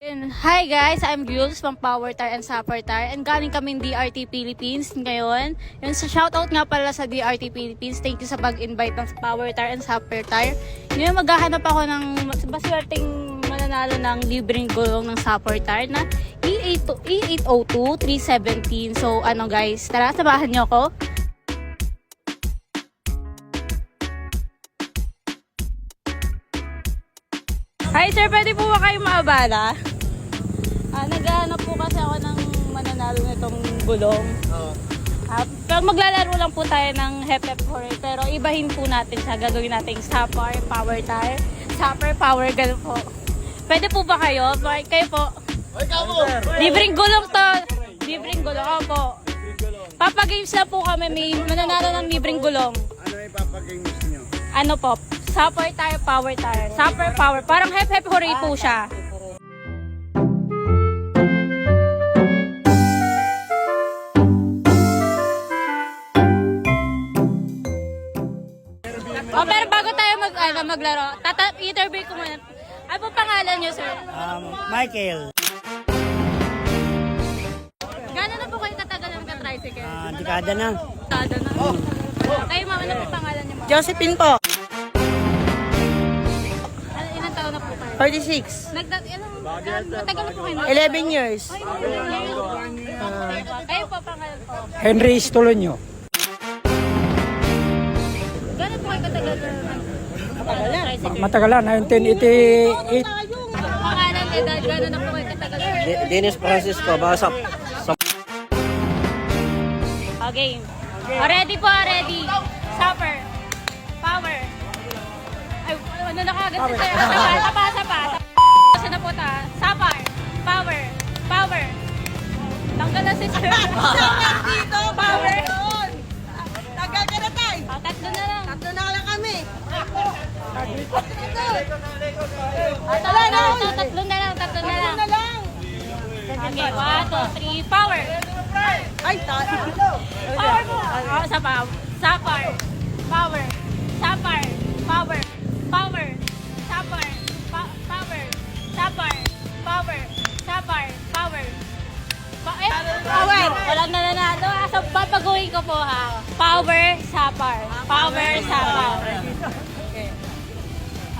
Hi guys, I'm Jules from Power Tire and Sapper Tire and galing kaming DRT Philippines ngayon. Yung sa shoutout nga pala sa DRT Philippines, thank you sa pag-invite ng Power Tire and Sapper Tire. Ngayon maghahanap ako ng maswerteng mananalo ng libreng gulong ng Sapper Tire na E802 317. So ano guys, tara samahan niyo ako. Hi sir, pwede po ba kayo maabala? Naghahanap po kasi ako ng mananalo nitong gulong. Pero maglalaro lang po tayo ng hep-hep hooray. Pero ibahin po natin siya. Gagawin natin Sapper, Power Tire. Sapper, Power, gano'n po. Pwede po ba kayo? Kayo po. Libreng gulong to. Libreng gulong. Ako po. Papa Games na po kami. May mananalo ng libreng gulong. Ano yung Papa Games nyo? Ano po? Sapper Tire, Power Tire. Sapper, Power. Parang hep-hep hooray po siya. Pero bago tayo maglaro, interview ko muna. Ano po pangalan niyo, sir? Michael. Gano'n na po kayo katagal ng ka-tricycle? Dekada na. Dekada na. Kayo, mama, ano po pangalan niyo, mama? Josephine po, Ilang taon na po kayo? 36. Matagal na po kayo? 11 years. Kayo po, pangalan po? Henry Stolonyo. Gano'n po kayo katagal ng tricycle? Matagal na, 1988. Pangalan, edad, gano'n na po kayo katagal? Dennis Francisco, Basap. Okay. Ready po, ready. Sapper. Power. Ay, ano na kagad si sir? Sapa. Kasi na po ta. Sapper. Power. Power. Tanggal na si sir. Dito, Power. Tagal ka na tayo. Tatlo na lang. Tatlo na lang kami. Tatlo na lang. Tatlo na lang. Okay, 1, 2, 3, power. Ay, Power po. Sapa. Sapper. Power. Sapper. Power. Power. Sapper. Power. Sapper. Power. Sapper. Power. Power. Walang nananalo. So, papaguhin ko po ha. Power, sapper. Power, sapper.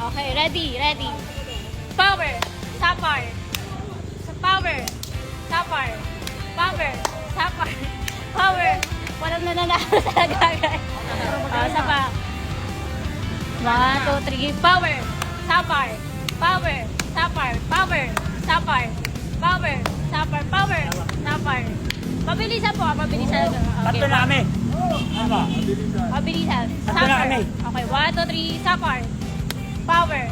Okay, ready. Power, sapper. Power, sapper. Power, sapper. Power. Walang nananalo talaga guys. Sapa. 1, 2, 3. Power, sapper. Power, sapper. Power, sapper. Power, sapper. Power, sapper. Pabilisan po, pabilisan. Tatlo na kami. Pabilisan. Tatlo na kami. Okay, 1, 2, 3, sapper. Power,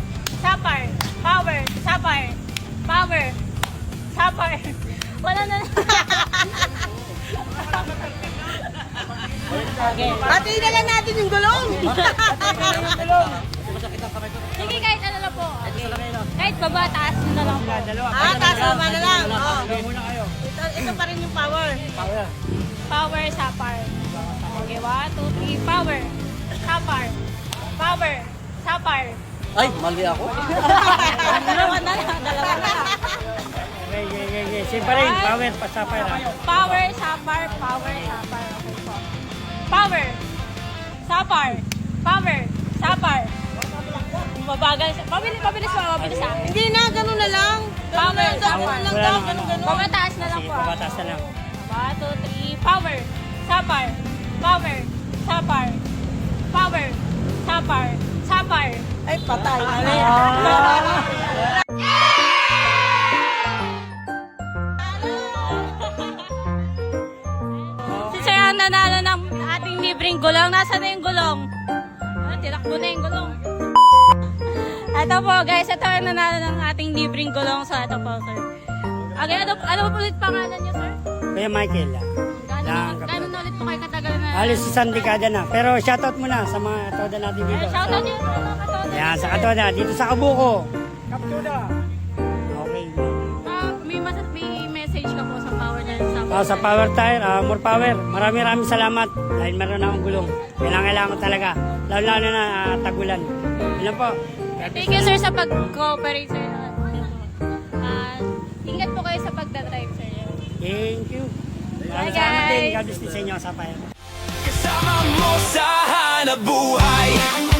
sapper. Power, sapper. Power, sapper. Wala na. Okay. pati na lang natin yung gulong. Sige, kahit ano na po. Kahit baba, taas na lang po. Taas naman na lang. Ito pa rin yung power. Power, sapper. Okay, 1, 2, 3, power. Sapper. Power, sapper. Ay, mali ako. Dalawa na. Okay. Siyempre rin, power, pasapay na. Power, sapper. Power, sapper. Okay po. Power, sapper. Power, sapper. Mabagal siya. Pabilis mo. Hindi na, ganun na lang. Power, Ganun lang daw, ganun. Pamataas na lang po. Pabatas na lang. 1, 2, 3, power, sapper, power, sapper, power, sapper, sapper. Ay, patay. Si Sir ang nanalo ng ating libreng gulong. Nasaan na yung gulong? Tinakbo na yung gulong. Ito po guys, ito ang nanalo ng ating libreng gulong. So ito po sir. Okay, ano po ulit pangalan niyo sir? Kaya Michael. Gano'n na ulit po kayo katagal na? Alis isang dekada na. Pero shoutout muna sa mga katoda natin dito. Shoutout niyo sa mga katoda. Yan, sa katoda. Dito sa Kabuko. Kaptuda. Okay. May message ka po sa Power Tire sa Sa Power Tire, more power. Maraming salamat. Dahil meron akong gulong. Kailangan ko talaga. Lalo na tagulan. Yun lang po. Thank you sir sa pag-cooperate sir. Thank you. Maraming Bye, salamat din. guys. God bless din sa inyo. Sapaya. Kasama mo sa hanap buhay.